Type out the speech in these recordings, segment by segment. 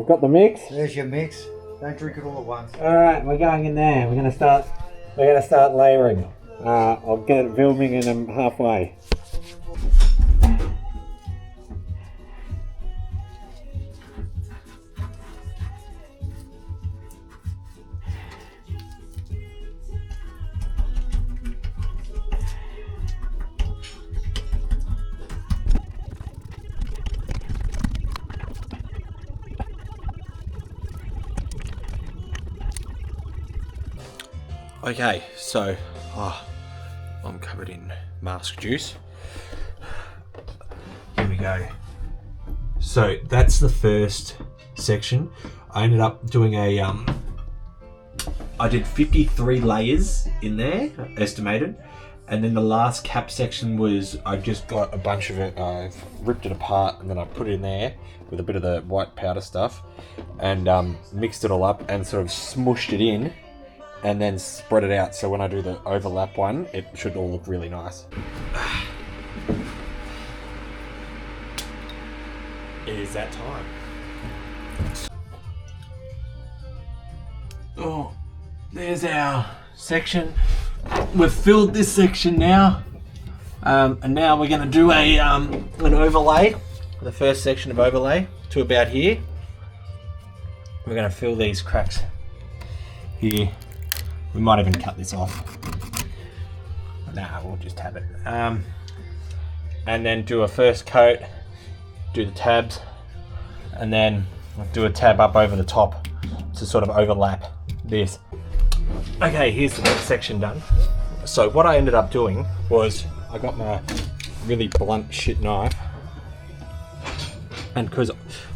got the mix. There's your mix. Don't drink it all at once. Alright, we're going in there. We're gonna start layering. I'll get it filming and I'm halfway. Okay, so I'm covered in mask juice. Here we go. So that's the first section. I ended up doing I did 53 layers in there, estimated. And then the last cap section was, I just got a bunch of it, I've ripped it apart and then I put it in there with a bit of the white powder stuff and mixed it all up and sort of smooshed it in. And then spread it out, so when I do the overlap one, it should all look really nice. It is that time. Oh, there's our section. We've filled this section now. And now we're gonna do an overlay. The first section of overlay to about here. We're gonna fill these cracks here. We might even cut this off. Nah, we'll just have it. And then do a first coat, do the tabs, and then do a tab up over the top to sort of overlap this. Okay, here's the next section done. So what I ended up doing was I got my really blunt shit knife, and because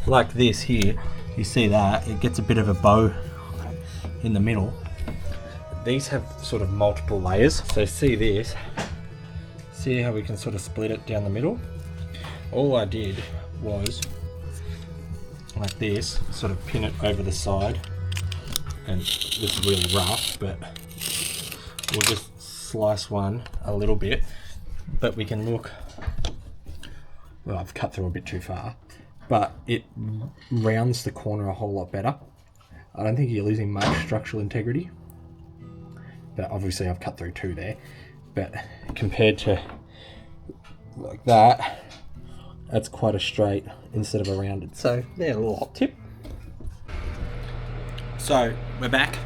like this here, you see that, it gets a bit of a bow in the middle. These have sort of multiple layers, so see this, see how we can sort of split it down the middle? All I did was, like this, sort of pin it over the side, and this is really rough, but we'll just slice one a little bit, but we can look, well, I've cut through a bit too far, but it rounds the corner a whole lot better. I don't think you're losing much structural integrity. But obviously I've cut through two there, but compared to like that, that's quite a straight instead of a rounded. So there's a little hot tip. So we're back.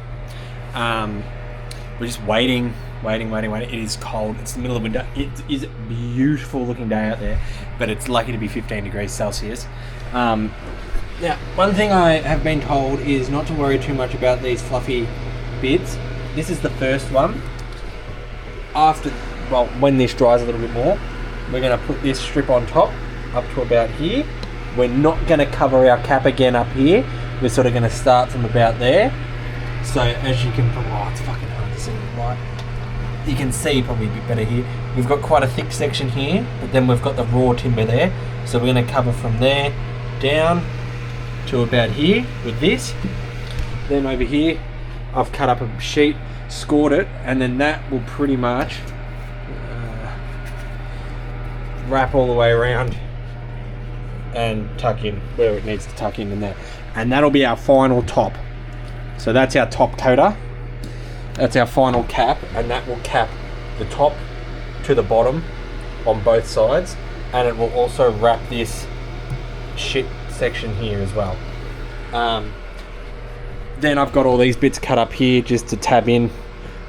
We're just waiting. It is cold. It's the middle of winter. It is a beautiful looking day out there, but it's lucky to be 15 degrees Celsius. Now, one thing I have been told is not to worry too much about these fluffy bits. This is the first one. After, well, when this dries a little bit more, we're going to put this strip on top, up to about here. We're not going to cover our cap again up here. We're sort of going to start from about there. So as you can, oh, it's fucking hard to see right. You can see probably a bit better here. We've got quite a thick section here, but then we've got the raw timber there. So we're going to cover from there down to about here with this. Then over here, I've cut up a sheet, scored it, and then that will pretty much wrap all the way around and tuck in where it needs to tuck in there. And that'll be our final top. So that's our top coater. That's our final cap, and that will cap the top to the bottom on both sides, and it will also wrap this shit section here as well. Then I've got all these bits cut up here just to tab in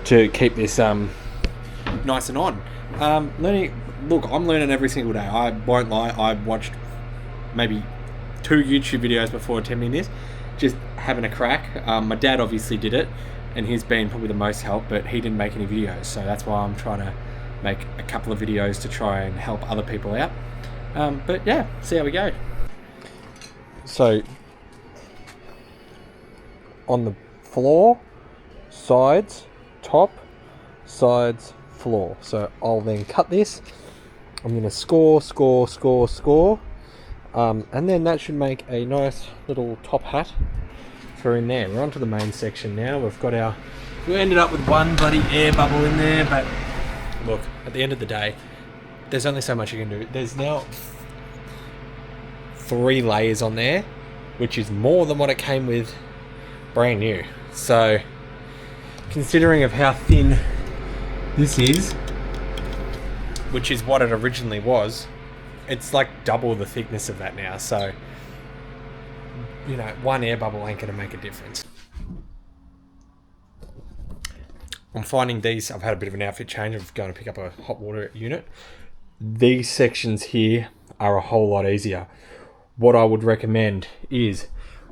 to keep this nice and on. Look, I'm learning every single day. I won't lie, I watched maybe 2 YouTube videos before attempting this, just having a crack. My dad obviously did it, and he's been probably the most help, but he didn't make any videos, so that's why I'm trying to make a couple of videos to try and help other people out. But yeah, see how we go. So on the floor, sides, top, sides, floor. So I'll then cut this. I'm going to score, and then that should make a nice little top hat for in there. We're onto the main section now. We ended up with one bloody air bubble in there, but look, at the end of the day, there's only so much you can do. There's now 3 layers on there, which is more than what it came with brand new. So, considering of how thin this is, which is what it originally was, it's like double the thickness of that now. So, one air bubble ain't going to make a difference. I'm finding these, I've had a bit of an outfit change. I'm going to pick up a hot water unit. These sections here are a whole lot easier. What I would recommend is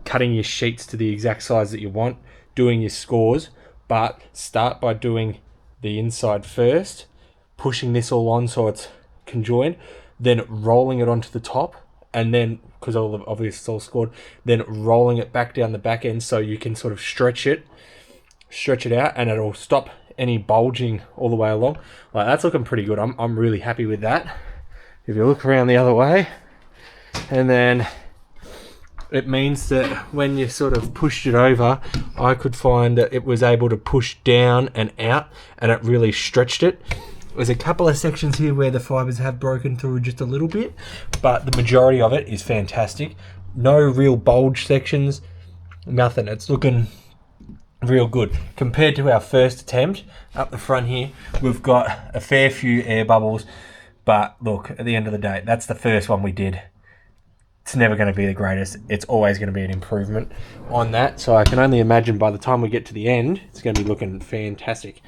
cutting your sheets to the exact size that you want, doing your scores, but start by doing the inside first, pushing this all on so it's conjoined, then rolling it onto the top, and then, because obviously it's all scored, then rolling it back down the back end so you can sort of stretch it out, and it'll stop any bulging all the way along. Like, that's looking pretty good. I'm really happy with that. If you look around the other way, and then it means that when you sort of pushed it over, I could find that it was able to push down and out, and it really stretched it. There's a couple of sections here where the fibers have broken through just a little bit, but the majority of it is fantastic. No real bulge sections, nothing. It's looking real good. Compared to our first attempt, up the front here, we've got a fair few air bubbles, but look, at the end of the day, that's the first one we did. It's never going to be the greatest. It's always going to be an improvement on that. So I can only imagine by the time we get to the end, it's going to be looking fantastic.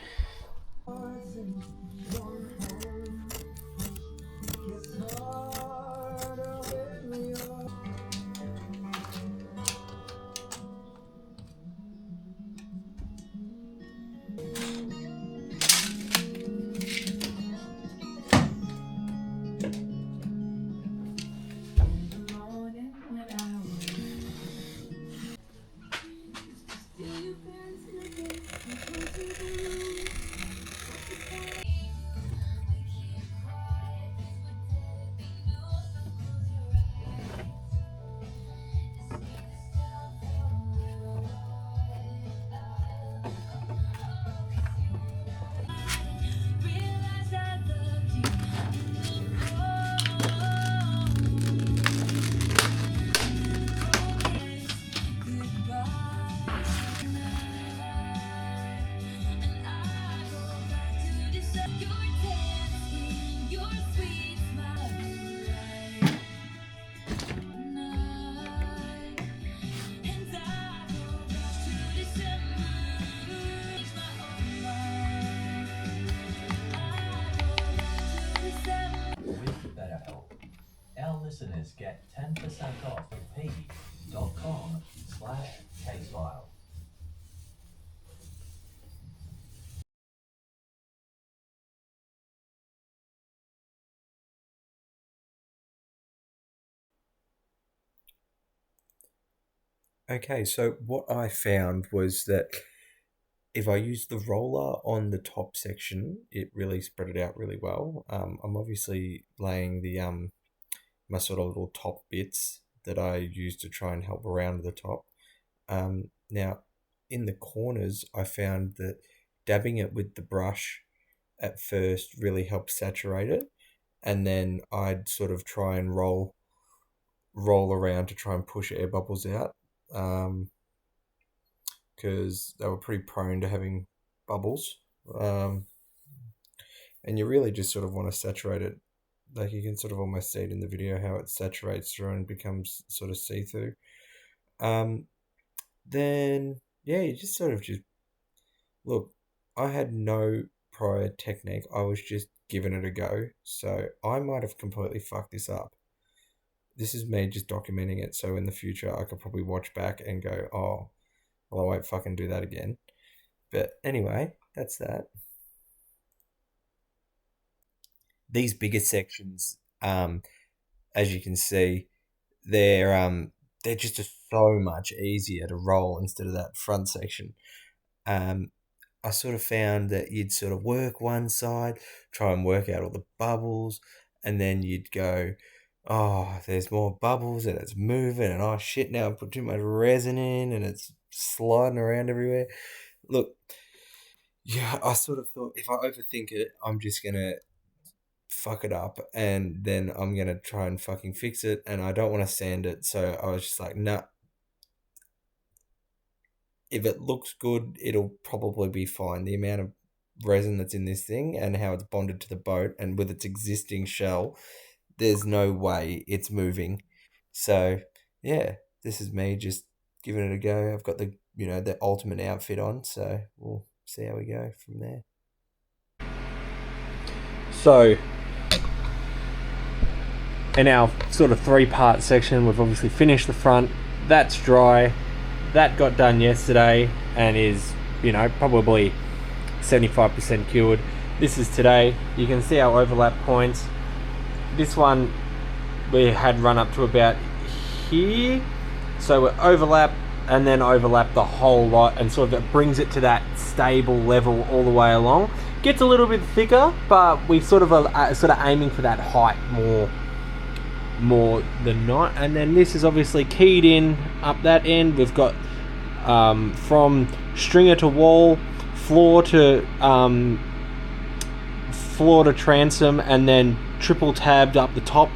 Our listeners get 10% off at piggy.com/casefile. Okay, so what I found was that if I used the roller on the top section, it really spread it out really well. I'm obviously laying the my sort of little top bits that I use to try and help around the top. Now, in the corners, I found that dabbing it with the brush at first really helped saturate it, and then I'd sort of try and roll around to try and push air bubbles out, because they were pretty prone to having bubbles. And you really just sort of want to saturate it. Like, you can sort of almost see it in the video how it saturates through and becomes sort of see-through. Then, yeah, you just sort of just... Look, I had no prior technique. I was just giving it a go. So I might have completely fucked this up. This is me just documenting it, so in the future I could probably watch back and go, oh, well, I won't fucking do that again. But anyway, that's that. These bigger sections, as you can see, they're just so much easier to roll instead of that front section. I sort of found that you'd sort of work one side, try and work out all the bubbles, and then you'd go, oh, there's more bubbles and it's moving, and oh shit, now I've put too much resin in and it's sliding around everywhere. Look, yeah, I sort of thought if I overthink it, I'm just gonna fuck it up, and then I'm gonna try and fucking fix it, and I don't want to sand it, so I was just like, nah, if it looks good, it'll probably be fine. The amount of resin that's in this thing and how it's bonded to the boat and with its existing shell, there's no way it's moving. So yeah, this is me just giving it a go. I've got the ultimate outfit on, so we'll see how we go from there. So in our sort of 3-part section, we've obviously finished the front. That's dry. That got done yesterday and is, probably 75% cured. This is today. You can see our overlap points. This one we had run up to about here. So we overlap and then overlap the whole lot, and sort of it brings it to that stable level all the way along. Gets a little bit thicker, but we sort of aiming for that height more than not. And then this is obviously keyed in up that end. We've got from stringer to wall, floor to transom, and then triple tabbed up the top,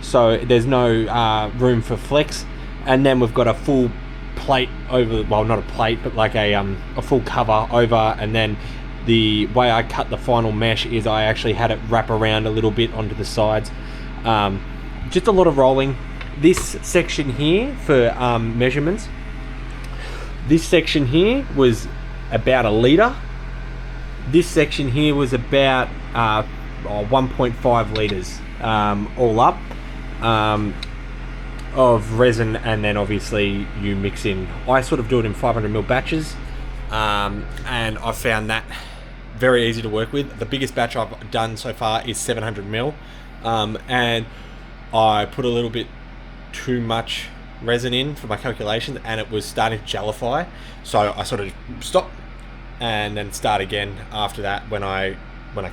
so there's no room for flex. And then we've got a full plate over, well, not a plate, but like a full cover over. And then the way I cut the final mesh is I actually had it wrap around a little bit onto the sides. Just a lot of rolling. This section here for measurements, this section here was about 1 litre. This section here was about 1.5 litres all up of resin, and then obviously you mix in. I sort of do it in 500ml batches, and I've found that very easy to work with. The biggest batch I've done so far is 700ml, and I put a little bit too much resin in for my calculations, and it was starting to gellify, so I sort of stopped and then start again after that when I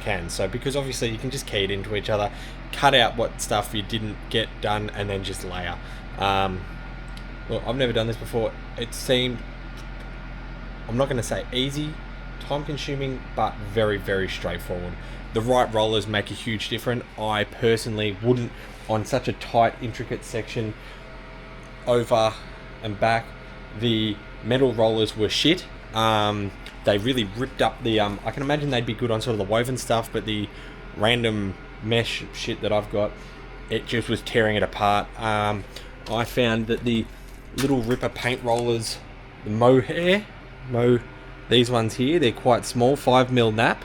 can. So because obviously you can just key it into each other, cut out what stuff you didn't get done, and then just layer. Well, I've never done this before. It seemed, I'm not going to say easy, time consuming, but very, very straightforward. The right rollers make a huge difference. I personally wouldn't, on such a tight, intricate section over and back. The metal rollers were shit. They really ripped up the I can imagine they'd be good on sort of the woven stuff, but the random mesh shit that I've got, it just was tearing it apart. I found that the little ripper paint rollers, the mohair, these ones here, they're quite small, 5mm nap,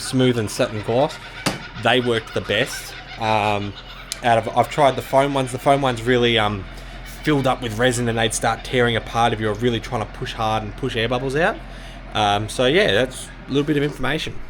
smooth and satin gloss. They worked the best. I've tried the foam ones. The foam ones really filled up with resin, and they'd start tearing apart if you're really trying to push hard and push air bubbles out. So yeah, that's a little bit of information.